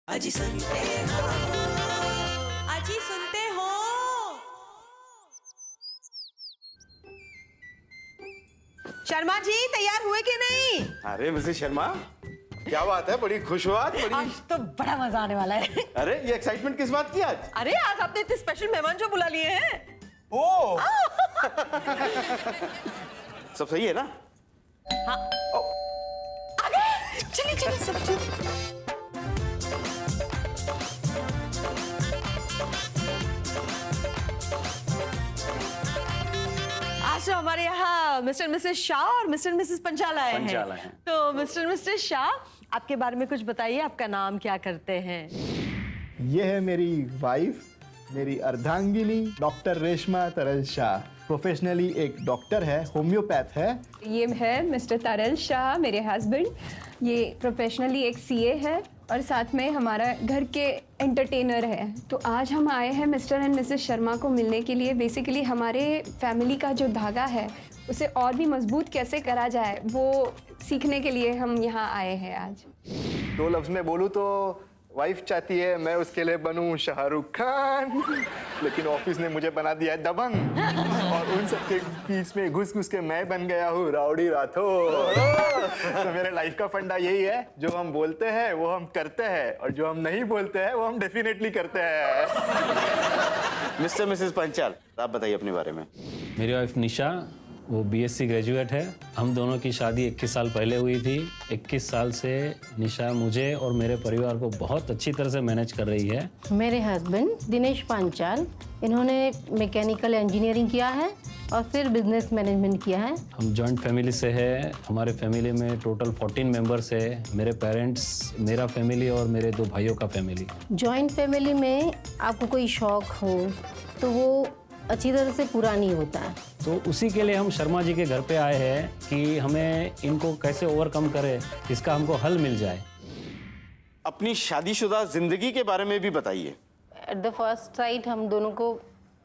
अजी सुनते हो, अजी सुनते हो। शर्मा जी तैयार हुए कि नहीं? अरे मिसेस शर्मा, क्या बात है, बड़ी खुश हो आज। बड़ी आज तो बड़ा मजा आने वाला है। अरे ये एक्साइटमेंट किस बात की आज? अरे आज आपने इतने स्पेशल मेहमान जो बुला लिए हैं। ओ सब सही है ना? हाँ। आ गए, चलिए चलिए सब चलिए। आज तो हमारे यहाँ मिस्टर मिसेस शाह और मिस्टर मिसेस पंचाल आए हैं। तो मिस्टर मिस्टर शाह, आपके बारे में कुछ बताइए, आपका नाम क्या करते हैं? ये है मेरी वाइफ, मेरी अर्धांगिनी डॉक्टर रेशमा तरल शाह। प्रोफेशनली एक डॉक्टर है, होम्योपैथ है। ये है मिस्टर तरल शाह, मेरे हस्बैंड। ये प्रोफेशनली एक सीए है और साथ में हमारा घर के एंटरटेनर है। तो आज हम आए हैं मिस्टर एंड मिसेस शर्मा को मिलने के लिए। बेसिकली हमारे फैमिली का जो धागा है उसे और भी मजबूत कैसे करा जाए वो सीखने के लिए हम यहाँ आए हैं आज। दो लफ्ज में बोलूँ तो वाइफ चाहती है मैं उसके लिए बनूं शाहरुख खान, लेकिन ऑफिस ने मुझे बना दिया है दबंग। और उन सबके बीच में घुस घुस के मैं बन गया हूँ राउडी राठौर। तो मेरे लाइफ का फंडा यही है, जो हम बोलते हैं वो हम करते हैं, और जो हम नहीं बोलते हैं वो हम डेफिनेटली करते हैं। मिस्टर मिसेस पंचाल, आप बताइए अपने बारे में। मेरी वाइफ निशा, वो बीएससी ग्रेजुएट है। हम दोनों की शादी 21 साल पहले हुई थी। 21 साल से निशा मुझे और मेरे परिवार को बहुत अच्छी तरह से मैनेज कर रही है। मेरे हस्बैंड दिनेश पांचाल, इन्होंने मैकेनिकल इंजीनियरिंग किया है और फिर बिजनेस मैनेजमेंट किया है। हम जॉइंट फैमिली से है। हमारे फैमिली में टोटल 14 मेंबर्स है। मेरे पेरेंट्स, मेरा फैमिली और मेरे 2 भाइयों का फैमिली। जॉइंट फैमिली में आपको कोई शौक हो तो वो अच्छी तरह से पूरा नहीं होता है। तो उसी के लिए हम शर्मा जी के घर पे आए हैं कि हमें इनको कैसे ओवरकम करें, इसका हमको हल मिल जाए। अपनी शादीशुदा जिंदगी के बारे में भी बताइए। एट द फर्स्ट साइट हम दोनों को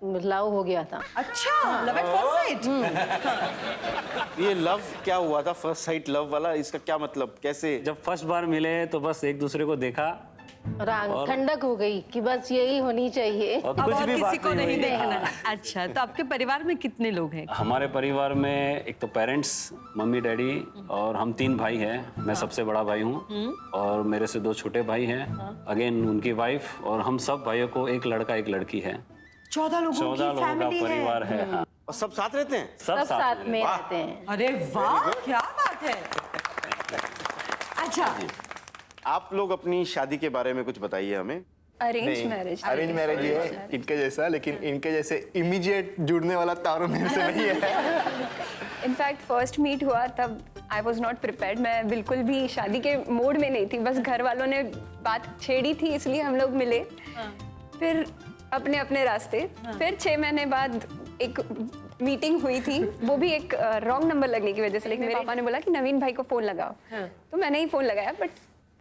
लव हो गया था। अच्छा, लव एट फर्स्ट साइट। ये लव क्या हुआ था, फर्स्ट साइट लव वाला, इसका क्या मतलब, कैसे? जब फर्स्ट बार मिले तो बस एक दूसरे को देखा और ठंडक हो गई कि बस यही होनी चाहिए। और अब कुछ और भी किसी बात को नहीं हुई। देखना। अच्छा, तो आपके परिवार में कितने लोग हैं? हमारे परिवार में एक तो पेरेंट्स, मम्मी डैडी और हम 3 भाई हैं। मैं सबसे बड़ा भाई हूँ और मेरे से 2 छोटे भाई हैं। अगेन उनकी वाइफ, और हम सब भाइयों को एक लड़का एक लड़की है। 14 लोगों 14 की लोगों का फैमिली है। परिवार है। हाँ। और सब साथ रहते हैं? सब साथ में रहते हैं। अरे वाह, क्या बात है। अच्छा, आप लोग अपनी शादी के बारे में कुछ बताइए हमें। Arrange marriage. अरेंज मैरिज ही है इनके जैसा, लेकिन इनके जैसे इमीडिएट जुड़ने वाला तारों में से नहीं है। इनफैक्ट फर्स्ट मीट हुआ तब आई वॉज नॉट प्रिपेयर्ड। मैं बिल्कुल भी शादी के मूड में नहीं थी। बस घर वालों ने बात छेड़ी थी इसलिए हम लोग मिले। फिर अपने अपने रास्ते। फिर 6 महीने बाद एक मीटिंग हुई थी, वो भी एक रॉन्ग नंबर लगने की वजह से। लेकिन मेरे पापा ने बोला कि नवीन भाई को फोन लगाओ। तो मैंने ही फोन लगाया, बट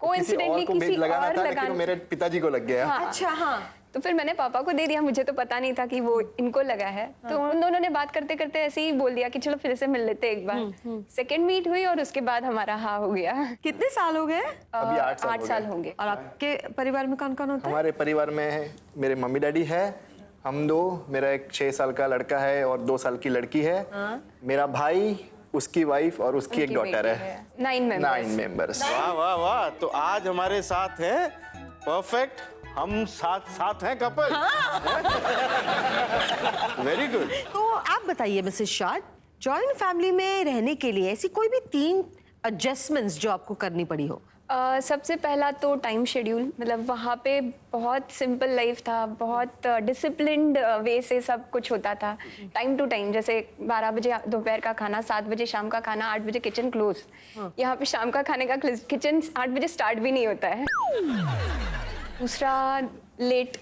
कोइंसिडेंटली किसी और लेकिन मेरे पिताजी को लग गया। हाँ, अच्छा, हाँ। तो फिर मैंने पापा को दे दिया। मुझे तो पता नहीं था कि वो इनको लगा है। तो उन दोनों ने बात करते करते ऐसे ही बोल दिया कि चलो फिर से मिल लेते एक बार। सेकंड मीट हुई और उसके बाद हमारा हाँ हो गया। कितने साल हो गए? अभी 8 साल 8 साल होंगे। और आपके परिवार में कौन कौन होता है? हमारे परिवार में मेरे मम्मी डैडी है, हम 2, मेरा एक 6 साल का लड़का है और 2 साल की लड़की है। मेरा भाई, उसकी वाइफ और उसकी एक डॉटर है। 9 मेंबर्स। वाह वाह वाह। तो आज हमारे साथ है परफेक्ट, हम साथ हैं कपल। Very good. तो आप बताइए मिसेस शाह, जॉइंट फैमिली में रहने के लिए ऐसी कोई भी 3 एडजस्टमेंट्स जो आपको करनी पड़ी हो? सबसे पहला तो टाइम शेड्यूल। मतलब वहाँ पे बहुत सिंपल लाइफ था, बहुत डिसिप्लिन्ड वे से सब कुछ होता था। टाइम टू टाइम, जैसे 12 बजे दोपहर का खाना, 7 बजे शाम का खाना, 8 बजे किचन क्लोज। यहाँ पे शाम का खाने का किचन 8 बजे स्टार्ट भी नहीं होता है। दूसरा, लेट।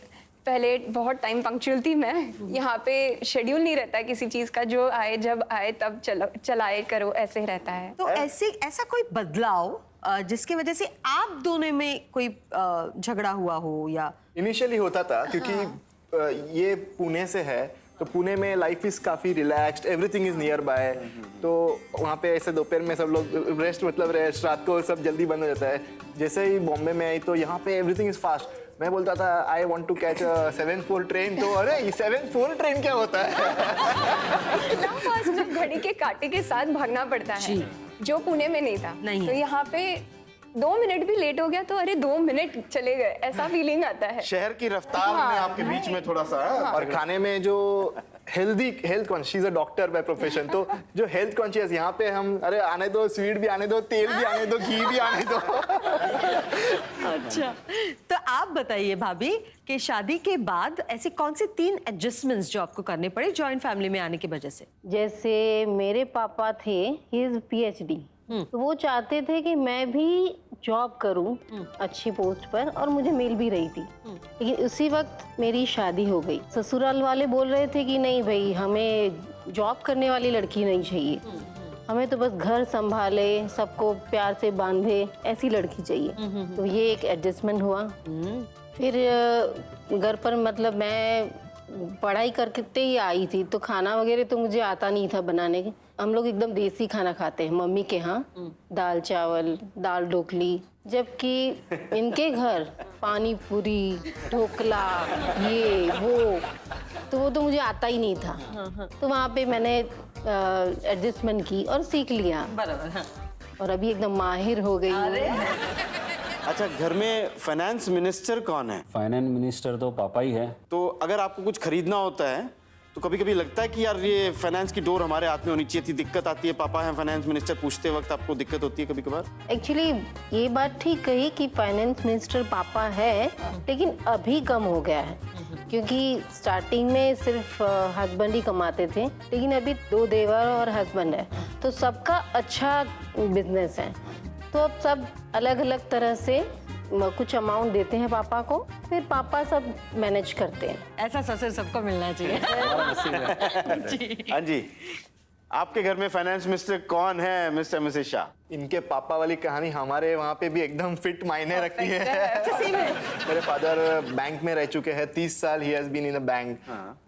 पहले बहुत टाइम पंक्चुअल थी मैं। यहाँ पे शेड्यूल नहीं रहता है किसी चीज़ का, जो आए जब आए तब चलाए करो, ऐसे रहता है। तो ऐसा कोई बदलाव जिसकी वजह से आप दोनों में कोई झगड़ा हुआ हो? या इनिशियली होता था, क्योंकि ये पुणे से है तो पुणे में लाइफ इज काफ़ी relaxed, everything is near by. तो वहाँ पे ऐसे दोपहर में सब लोग रेस्ट, मतलब रेस्ट, रात को सब जल्दी बंद हो जाता है। जैसे ही बॉम्बे में आई तो यहाँ पे एवरीथिंग इज फास्ट। मैं बोलता था I want to catch 7-4 train, तो अरे 7-4 ट्रेन क्या होता है? इतना फास्ट घड़ी के कांटे के साथ भागना पड़ता है, जो पुणे में नहीं था। नहीं तो है। यहाँ पे 2 मिनट भी लेट हो गया तो अरे 2 मिनट चले गए, ऐसा फीलिंग आता है। शहर की रफ्तार में आपके बीच में थोड़ा सा और खाने में जो health conscious, she is a doctor by profession, तो जो हेल्थ कॉन्शियस यहाँ पे हम, अरे आने दो, स्वीट भी आने दो, तेल भी आने दो, घी भी आने दो। अच्छा, तो आप बताइए भाभी कि शादी के बाद ऐसी कौन सी 3 एडजस्टमेंट्स जो आपको करने पड़े जॉइंट फैमिली में आने की वजह से? जैसे मेरे पापा थे, ही इज PhD, तो वो चाहते थे कि मैं भी जॉब करूं अच्छी पोस्ट पर, और मुझे मिल भी रही थी। लेकिन उसी वक्त मेरी शादी हो गई। ससुराल वाले बोल रहे थे कि नहीं भाई, हमें जॉब करने वाली लड़की नहीं चाहिए, हमें तो बस घर संभाले, सबको प्यार से बांधे, ऐसी लड़की चाहिए। तो ये एक एडजस्टमेंट हुआ। फिर घर पर, मतलब मैं पढ़ाई करके ही आई थी, तो खाना वगैरह तो मुझे आता नहीं था बनाने के। हम लोग एकदम देसी खाना खाते हैं मम्मी के यहाँ, दाल चावल, दाल ढोकली, जबकि इनके घर पानी पूरी, ढोकला, ये वो, तो वो तो मुझे आता ही नहीं था। तो वहाँ पे मैंने एडजस्टमेंट की और सीख लिया, बराबर, हाँ। और अभी एकदम माहिर हो गई हूँ। अच्छा, घर में फाइनेंस मिनिस्टर कौन है? फाइनेंस मिनिस्टर तो पापा ही है। तो अगर आपको कुछ खरीदना होता है तो कभी कभी लगता है कि यार ये फाइनेंस की डोर हमारे हाथ में होनी चाहिए थी, दिक्कत आती है, पापा हैं फाइनेंस मिनिस्टर, पूछते वक्त आपको दिक्कत होती है कभी कभार? एक्चुअली ये बात ठीक कही कि फाइनेंस मिनिस्टर पापा है, लेकिन अभी कम हो गया है, क्योंकि स्टार्टिंग में सिर्फ हस्बैंड ही कमाते थे, लेकिन अभी 2 देवर और हस्बैंड है, तो सबका अच्छा बिजनेस है। तो अब सब अलग अलग तरह से कुछ अमाउंट देते हैं पापा को, फिर पापा सब मैनेज करते हैं। ऐसा ससुर सबको मिलना चाहिए। हाँ जी, आपके घर में फाइनेंस मिनिस्टर कौन है मिस्टर मिसेस शाह? इनके पापा वाली कहानी हमारे वहाँ पे भी एकदम फिट मायने रखती है। सही में? मेरे फादर बैंक में रह चुके हैं 30 साल, he has been in a bank.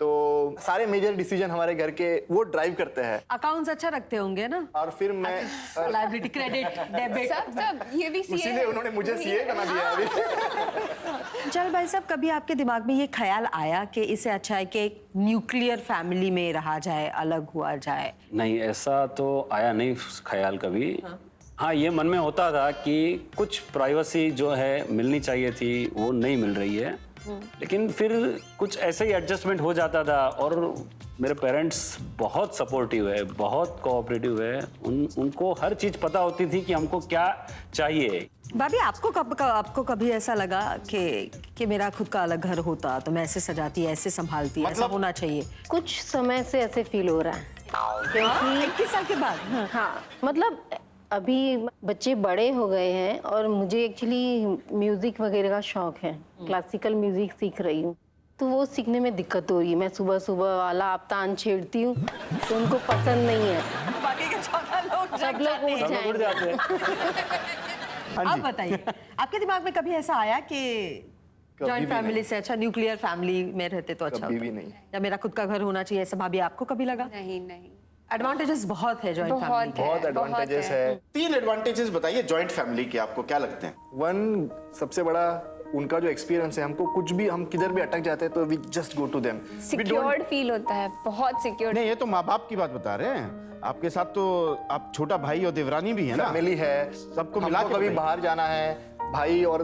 तो सारे मेजर डिसीजन हमारे घर के वो ड्राइव करते हैं। अकाउंट्स अच्छा रखते होंगे ना? और फिर मैं लायबिलिटी, क्रेडिट, डेबिट, सब ये भी इसीलिए उन्होंने मुझे सीए बना दिया अभी। चल भाई साहब, कभी आपके दिमाग में ये ख्याल आया कि इससे अच्छा है कि एक न्यूक्लियर फैमिली में रहा जाए, अलग हुआ जाए? नहीं, ऐसा तो आया नहीं ख्याल कभी। हाँ, ये मन में होता था कि कुछ प्राइवेसी जो है मिलनी चाहिए थी, वो नहीं मिल रही है। लेकिन फिर कुछ ऐसे ही एडजस्टमेंट हो जाता था। और मेरे पेरेंट्स बहुत सपोर्टिव है, बहुत कोऑपरेटिव है। उनको हर चीज़ पता होती थी कि हमको क्या चाहिए। भाभी, आपको कभी ऐसा लगा कि मेरा खुद का अलग घर होता तो मैं ऐसे सजाती, ऐसे संभालती, ऐसा होना चाहिए? कुछ समय से ऐसे फील हो रहा है, क्योंकि 21 साल के बाद? हाँ, मतलब अभी बच्चे बड़े हो गए हैं और मुझे एक्चुअली म्यूजिक वगैरह का शौक है, क्लासिकल म्यूजिक सीख रही हूँ, तो वो सीखने में दिक्कत हो रही है। मैं सुबह सुबह वाला आपतान छेड़ती हूँ तो उनको पसंद नहीं है। बाकी के 14 लोग सब लोग उठ जाएंगे। आप बताइए, आपके दिमाग में कभी ऐसा आया कि जॉइंट फैमिली से अच्छा न्यूक्लियर फैमिली में रहते तो अच्छा? कभी भी नहीं। या मेरा खुद का घर होना चाहिए, ऐसा भाभी आपको कभी लगा? नहीं नहीं, एडवांटेजेस बहुत है जॉइंट फैमिली के। बहुत एडवांटेजेस है। 3 एडवांटेजेस बताइए जॉइंट फैमिली के, आपको क्या लगते हैं? 1 सबसे बड़ा उनका जो एक्सपीरियंस है, हमको कुछ भी, हम किधर भी अटक जाते हैं तो we just go to them. Secured feel होता है, बहुत सिक्योर्ड। नहीं, ये तो माँ बाप की बात बता रहे हैं। आपके साथ तो आप छोटा भाई और देवरानी भी है ना? फैमिली है, सबको मिला के कभी बताइए। बाहर जाना है, भाई और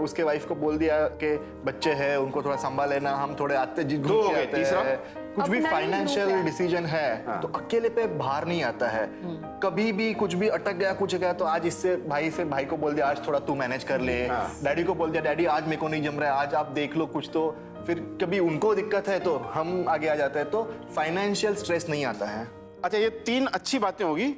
उसके वाइफ को बोल दिया कि बच्चे हैं, उनको थोड़ा संभाल लेना, हम थोड़े आते जी दो हो गए, तीसरा? कुछ भी अपना ही फाइनेंशियल ग्रुप है। डिसीजन है तो अकेले पे बाहर नहीं आता है। कभी भी कुछ भी अटक गया, कुछ गया तो आज इससे भाई को बोल दिया आज थोड़ा तू मैनेज कर ले, डैडी को बोल दिया डैडी आज मेरे को नहीं जम रहा है, आज आप देख लो कुछ। तो फिर कभी उनको दिक्कत है तो हम आगे आ जाते हैं, तो फाइनेंशियल स्ट्रेस नहीं आता है। अच्छा, ये 3 अच्छी बातें होगी।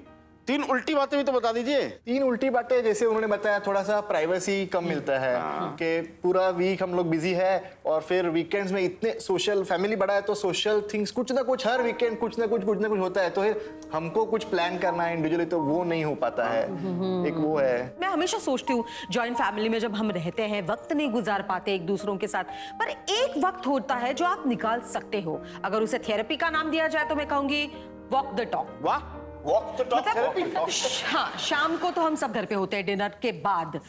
3 उल्टी बातें भी तो बता दीजिए। 3 उल्टी बातें, जैसे उन्होंने बताया थोड़ा सा प्राइवेसी कम मिलता है कि पूरा वीक हम लोग बिजी है और फिर वीकेंड्स में इतने सोशल, फैमिली बड़ा है तो सोशल थिंग्स कुछ ना कुछ हर वीकेंड कुछ ना कुछ होता है, तो फिर हमको कुछ प्लान करना है इंडिविजुअली तो वो नहीं हो पाता है। एक वो है। मैं हमेशा सोचती हूँ जॉइंट फैमिली में जब हम रहते हैं वक्त नहीं गुजार पाते एक दूसरों के साथ, पर एक वक्त होता है जो आप निकाल सकते हो। अगर उसे थेरेपी का नाम दिया जाए तो मैं कहूंगी वॉक द टॉक। वाह, वॉक द टॉक थेरेपी। हाँ, शाम को तो हम सब घर पे होते हैं डिनर के बाद,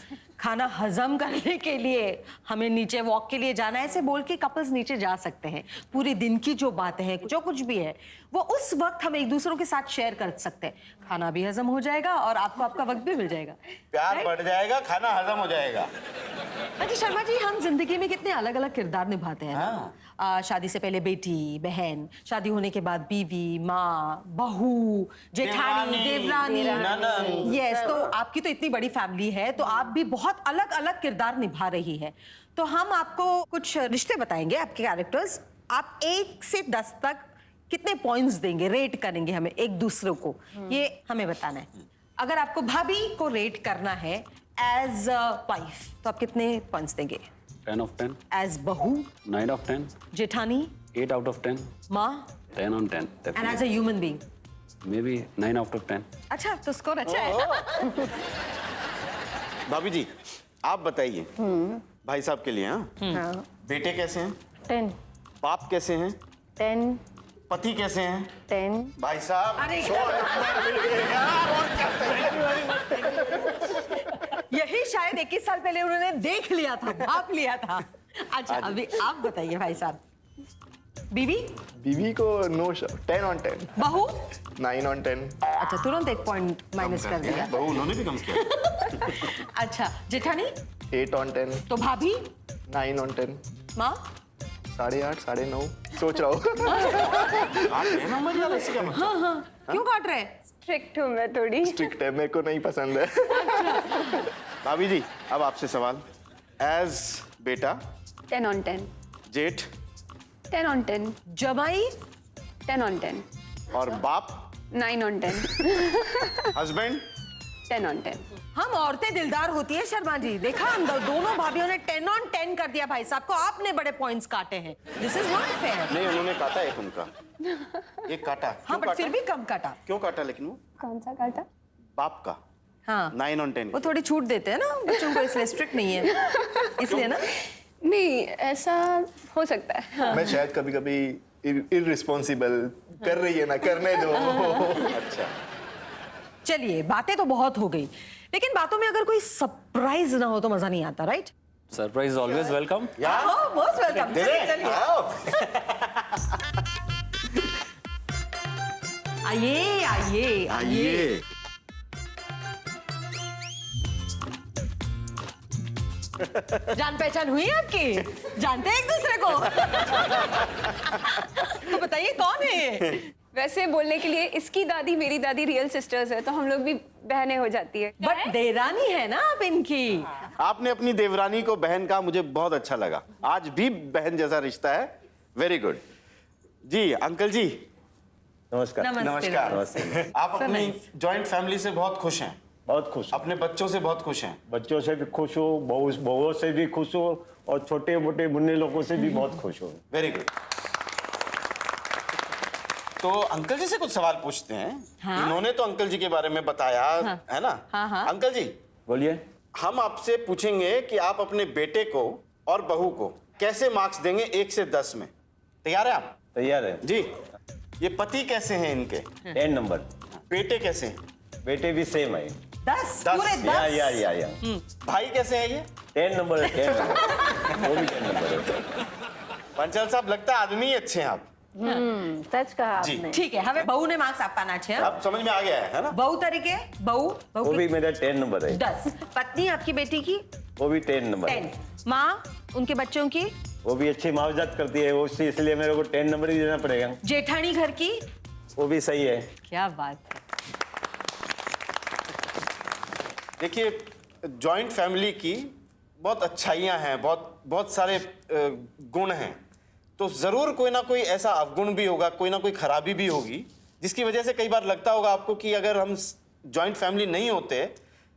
खाना हजम करने के लिए हमें नीचे वॉक के लिए जाना है, ऐसे बोल के कपल्स नीचे जा सकते हैं। पूरे दिन की जो बातें हैं, जो कुछ भी है, वो उस वक्त हम एक दूसरों के साथ शेयर कर सकते हैं। खाना भी हजम हो जाएगा और आपको आपका वक्त भी मिल जाएगा। प्यार बढ़ जाएगा, खाना हजम हो जाएगा। अच्छा शर्मा जी, हम जिंदगी में कितने अलग अलग किरदार निभाते हैं ना? शादी से पहले बेटी, बहन, शादी होने के बाद बीवी, माँ, बहू, जेठानी, देवरानी। यस, तो आपकी तो इतनी बड़ी फैमिली है तो आप भी बहुत अलग अलग किरदार निभा रही है। तो हम आपको कुछ रिश्ते बताएंगे, आपके कैरेक्टर्स। आप 1 से 10 तक कितने पॉइंट्स देंगे, रेट करेंगे हमें एक दूसरे को, ये हमें बताना है। अगर आपको भाभी को रेट करना है एज वाइफ तो आप कितने पॉइंट्स देंगे? 10 of 10, एज बहू, 9 of 10, जेठानी, 8 out of 10, माँ, 10 on 10, and as a human being. maybe 9 out of 10. अच्छा, तो स्कोर अच्छा है। भाभी जी, आप बताइए भाई साहब के लिए। हाँ, बेटे कैसे हैं? 10, बाप कैसे हैं? 10, पति कैसे हैं? 10। भाई साहब अरे 100 नंबर मिल गए यार, और क्या चाहिए? यही शायद 21 साल पहले उन्होंने देख लिया था, भाप लिया था। अच्छा, अभी आप बताइए भाई साहब। बीवी, बीवी को नो 10 on 10, बहू, 9 on 10। अच्छा तुरंत 1 पॉइंट माइनस कर दिया। बहू उन्होंने भी कम किया। अच्छा, जेठानी, 8 on 10, तो भाभी, 9 on 10, माँ, 8.5, 9.5 सोच रहा हूँ। 8 नंबर यार, ऐसे क्या मतलब? क्यों काट रहे? स्ट्रिक्ट हूँ मैं थोड़ी। स्ट्रिक्ट है, मेरे को नहीं पसंद है। भाभी जी, अब आपसे सवाल। एज बेटा, 10 on 10, जेठ 10 on 10, जमाई, 10 on 10, और बाप, 9 on 10, हस्बैंड, 10 on 10। हम औरतें दिलदार होती है शर्मा जी। देखा, हम दोनों भाभीियों ने 10 on 10 कर दिया भाई साहब को, आपने बड़े पॉइंट्स काटे हैं। This is not fair. नहीं उन्होंने काटा एक उनका, एक काटा। हाँ, क्यों बट फिर काटा? भी कम काटा। क्यों काटा लेकिन वो? कौन सा काटा? बाप का हाँ, 9 on 10। वो थोड़ी छूट देते हैं ना बच्चों को, इसलिए स्ट्रिक्ट नहीं है, इसलिए ना। नहीं, ऐसा हो सकता है। मैं शायद कभी कभी इररिस्पॉन्सिबल कर रही है ना, करने दो। अच्छा, चलिए, बातें तो बहुत हो गई, लेकिन बातों में अगर कोई सरप्राइज ना हो तो मजा नहीं आता, right? Surprise is always welcome. यार मोस्ट वेलकम। दे दे, चलिए आओ। आइए आइए आइए। जान पहचान हुई आपकी? जानते हैं एक दूसरे को? तो बताइए कौन है ये? वैसे बोलने के लिए इसकी दादी मेरी दादी रियल सिस्टर्स है, तो हम लोग भी बहनें हो जाती है। बट देरानी है ना आप इनकी। आपने अपनी देवरानी को बहन कहा, मुझे बहुत अच्छा लगा। आज भी बहन जैसा रिश्ता है। Very good. जी अंकल जी, नमस्कार। नमस्ते, नमस्कार। आप अपनी जॉइंट फैमिली से बहुत खुश हैं? बहुत खुश हूँ। अपने बच्चों से बहुत खुश हैं? बच्चों से भी खुश हूँ, बहुओं से भी खुश हूँ और छोटे मोटे मुन्ने लोगों से भी बहुत खुश हूँ। Very good. तो अंकल जी से कुछ सवाल पूछते हैं। हाँ? इन्होंने तो अंकल जी के बारे में बताया, हाँ। है ना? हाँ, हाँ। अंकल जी, बोलिए। हम आपसे पूछेंगे कि आप अपने बेटे को और बहू को कैसे मार्क्स देंगे 1 से 10 में? तैयार है आप? तैयार है। जी। ये पति कैसे हैं इनके? 10 नंबर। बेटे कैसे हैं? बेटे भी सेम है। 10 10, पूरे 10। या भाई कैसे हैं ये? 10 नंबर है, 10 नंबर। वो भी 10 नंबर है। पंचाल साहब, लगता है आदमी अच्छे हैं आप। सच कहा जी। आपने। ठीक है, હવે બહુ ને માર્ક્સ આપવાના છે। अब समझ में आ गया है ना? બહુ તરીકે બહુ वो भी मेरा 10 नंबर है। 10। पत्नी आपकी बेटी की वो भी 10 नंबर है। 10। माँ उनके बच्चों की? वो भी अच्छी मुआवजत करती है, वो इसलिए मेरे को 10 नंबर ही देना पड़ेगा। जेठानी घर की? वो भी सही है। क्या बात है। देखिए, जॉइंट फैमिली की बहुत अच्छाइयाँ हैं, बहुत सारे गुण हैं। तो जरूर कोई ना कोई ऐसा अवगुण भी होगा, कोई ना कोई खराबी भी होगी, जिसकी वजह से कई बार लगता होगा आपको कि अगर हम जॉइंट फैमिली नहीं होते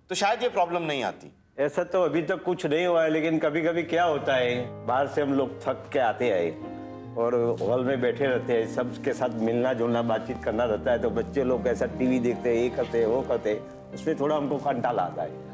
तो शायद ये प्रॉब्लम नहीं आती। ऐसा तो अभी तक कुछ नहीं हुआ है, लेकिन कभी कभी क्या होता है, बाहर से हम लोग थक के आते हैं और हॉल में बैठे रहते हैं, सबके साथ मिलना जुलना बातचीत करना रहता है, तो बच्चे लोग ऐसा टीवी देखते हैं, ये करते हैं वो करते हैं, उसमें थोड़ा हमको कंटाला आता है।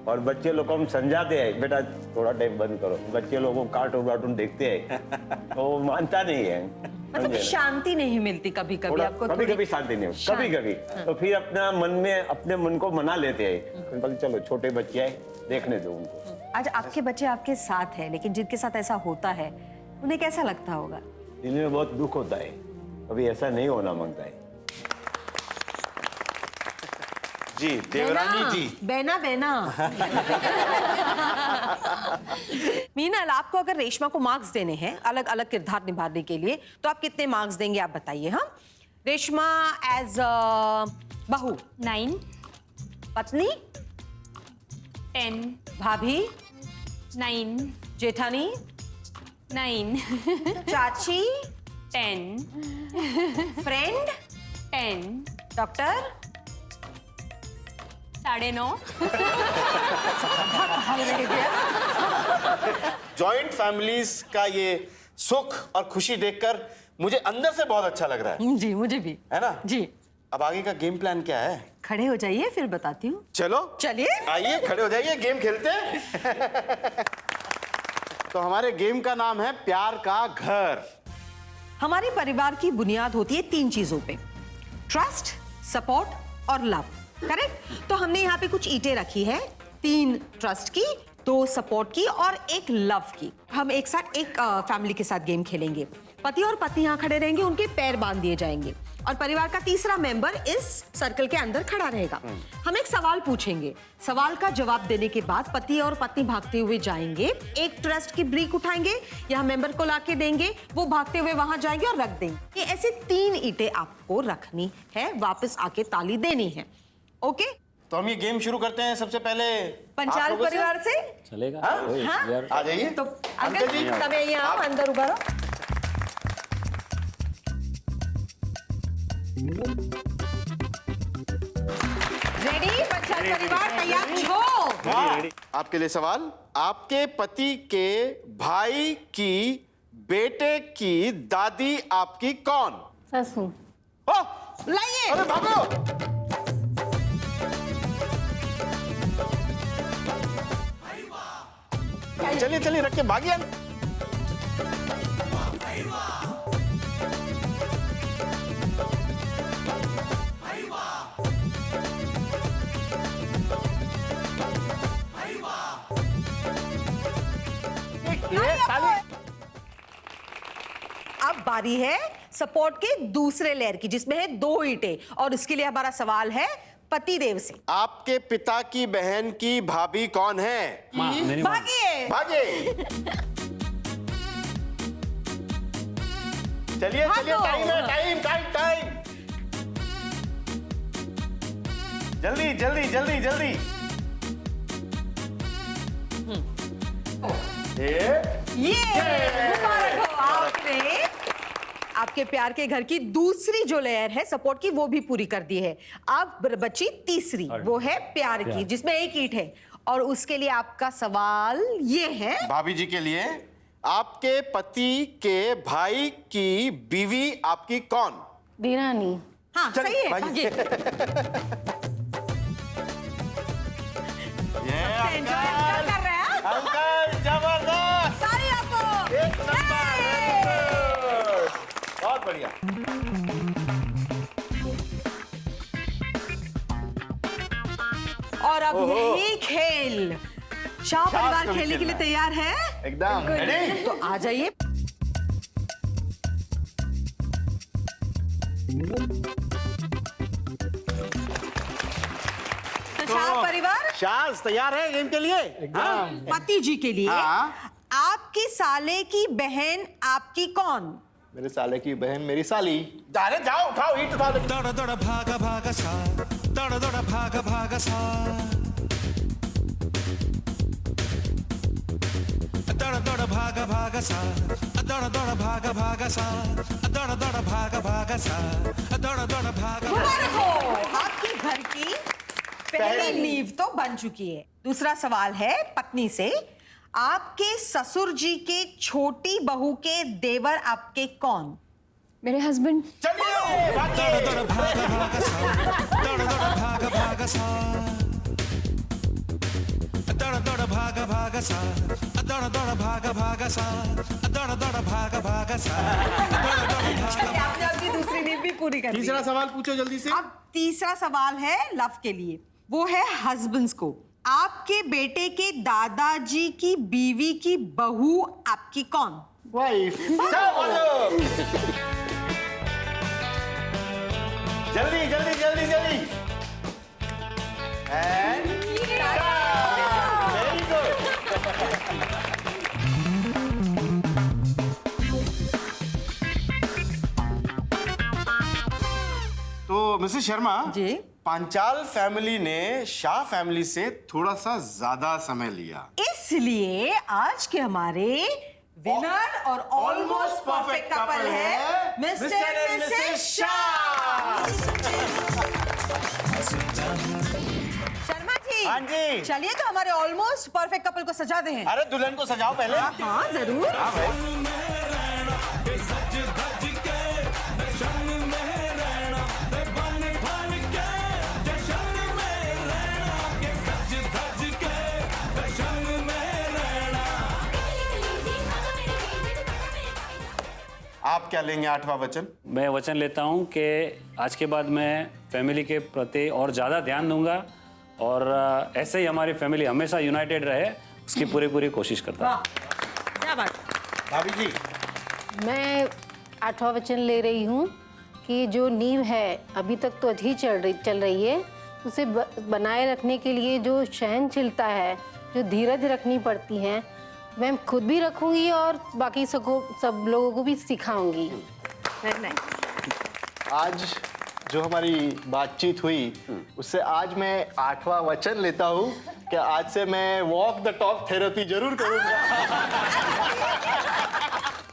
और बच्चे लोग को हम समझाते हैं, बेटा थोड़ा टाइम बंद करो, बच्चे लोगों को कार्टून वार्टून देखते हैं तो वो मानता नहीं है। मतलब शांति नहीं मिलती कभी कभी आपको? कभी कभी शांति नहीं होती, कभी कभी तो फिर अपना मन में अपने मन को मना लेते हैं, तो चलो छोटे बच्चे हैं देखने दो उनको। आज आपके बच्चे आपके साथ है, लेकिन जिनके साथ ऐसा होता है उन्हें कैसा लगता होगा? दिल में बहुत दुख होता है, अभी ऐसा नहीं होना मांगता है। जी देवरानी जी। बेना बेना। मीनल, आपको अगर रेशमा को मार्क्स देने हैं अलग अलग किरदार निभाने के लिए, तो आप कितने मार्क्स देंगे आप बताइए। हाँ, रेशमा एज बहू 9, पत्नी 10, भाभी 9, जेठानी 9, चाची 10, फ्रेंड 10, डॉक्टर 9.5। जॉइंट फैमिलीज का ये सुख और खुशी देखकर मुझे अंदर से बहुत अच्छा लग रहा है। जी मुझे भी। है ना? जी। अब आगे का गेम प्लान क्या है? खड़े हो जाइए फिर बताती हूँ। चलो चलिए। आइए खड़े हो जाइए, गेम खेलते हैं। तो हमारे गेम का नाम है प्यार का घर। हमारे परिवार की बुनियाद होती है 3 चीजों पे, ट्रस्ट, सपोर्ट और लव। करेक्ट? तो हमने यहाँ पे कुछ ईंटें रखी है, 3 ट्रस्ट की, 2 सपोर्ट की और 1 लव की। हम एक साथ एक फैमिली के साथ गेम खेलेंगे। पति और पत्नी यहाँ खड़े रहेंगे, उनके पैर बांध दिए जाएंगे और परिवार का तीसरा मेंबर इस सर्कल के अंदर खड़ा रहेगा। हम एक सवाल पूछेंगे, सवाल का जवाब देने के बाद पति और पत्नी भागते हुए जाएंगे, एक ट्रस्ट की ब्रिक उठाएंगे, यहाँ मेंबर को लाके देंगे, वो भागते हुए वहां जाएंगे और रख देंगे। ये ऐसे 3 ईंटें आपको रखनी है, वापस आके ताली देनी है। ओके? तो हम ये गेम शुरू करते हैं। सबसे पहले पंचाल आप लोगों से। परिवार से। चलेगा? हाँ? यार आ जाइए। तो अंकल जी तब यहाँ अंदर उभा रहो। रेडी? पंचाल परिवार तैयार हो? हाँ। आपके लिए सवाल, आपके पति के भाई की बेटे की दादी आपकी कौन? ससु। ओ, लाइए। अरे भागो। चलिए चलिए रख के भागिए। अब बारी है सपोर्ट के दूसरे लेयर की, जिसमें है 2 ईंटें, और इसके लिए हमारा सवाल है पति देव से। आपके पिता की बहन की भाभी कौन है? मेरी माँ। भागिए। भागे। चलिए चलिए, भागो। टाइम है, टाइम टाइम टाइम। जल्दी जल्दी जल्दी जल्दी। ये मुबारक हो, आपने आपके प्यार के घर की दूसरी जो लेयर है सपोर्ट की, वो भी पूरी कर दी है। अब बची तीसरी, वो है प्यार की, जिसमें 1 ईंट है। और उसके लिए आपका सवाल ये है, भाभी जी के लिए, आपके पति के भाई की बीवी आपकी कौन? दीरानी। हाँ चल, सही है। भागिए। ये एंजॉय कर रहे हैं। अंकल जबरदस्त, सारी आपको। एक नंबर। बहुत बढ़िया। और अब यही खेल शाह परिवार कभी खेलने के लिए खेलना है। तैयार है? एकदम। रेडी? तो आ जाइए। तो शाह परिवार शाज तैयार है गेम के लिए? पति जी के लिए, हाँ। आपके साले की बहन आपकी कौन? मेरे साले की बहन मेरी साली। अरे जाओ उठाओ, ईंट उठाओ। दौड़ दौड़ भागा भागा सा, दौड़ दौड़ भागा भागा सा, दौड़ दौड़ भागा भागा सा, दौड़ दौड़ भागा भागा सा दौड़ दौड़ भागा भागा सा दौड़ दौड़ भागा मुबारक हो, आपके घर की पहली नींव तो बन चुकी है। दूसरा सवाल है पत्नी से, आपके ससुर जी के छोटी बहू के देवर आपके कौन? मेरे हस्बैंड। दौड़ दौड़ भागा भागा सा दौड़ दौड़ भागा भागा सा दौड़ दौड़ भागा भागा सा दौड़ दौड़ भागा भागा सा दौड़ दौड़ भागा भागा सा दौड़ दौड़ भागा। आपने अपनी दूसरी नींव भी पूरी कर दी। तीसरा सवाल पूछो जल्दी से। अब तीसरा सवाल है लव के लिए, वो है हस्बैंड्स को। आपके बेटे के दादाजी की बीवी की बहू आपकी कौन? वाइफ। जल्दी जल्दी जल्दी जल्दी। And very good. तो मिसेस शर्मा जी। पांचाल फैमिली ने शाह फैमिली से थोड़ा सा ज्यादा समय लिया, इसलिए आज के हमारे विनर और ऑलमोस्ट परफेक्ट कपल है Mr and Mrs Shah. Sharma ji, हाँ जी। चलिए तो हमारे ऑलमोस्ट परफेक्ट कपल को सजा दे हैं। अरे दुल्हन को सजाओ पहले। हाँ जरूर। आप क्या लेंगे 8वां वचन? मैं वचन लेता हूँ कि आज के बाद मैं फैमिली के प्रति और ज़्यादा ध्यान दूंगा और ऐसे ही हमारी फैमिली हमेशा यूनाइटेड रहे, उसकी पूरी कोशिश करता हूँ। क्या बात। भाभी जी। मैं 8वां वचन ले रही हूँ कि जो नींव है अभी तक तो अच्छी चल रही है, उसे बनाए रखने के लिए जो सहनशीलता है, जो धीरज रखनी पड़ती है, मैं खुद भी रखूंगी और बाकी सब लोगों को भी सिखाऊंगी। आज जो हमारी बातचीत हुई उससे आज मैं 8वां वचन लेता हूँ कि आज से मैं वॉक द टॉक थेरेपी जरूर करूँगा।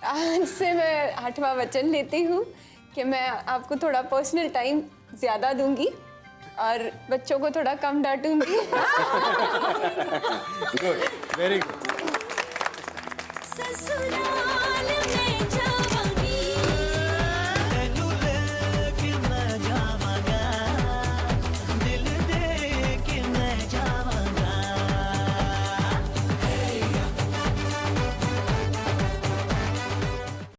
आज से मैं 8वां वचन लेती हूँ कि मैं आपको थोड़ा पर्सनल टाइम ज़्यादा दूंगी और बच्चों को थोड़ा कम डांटूंगी। Good, very good. ससुराल में जा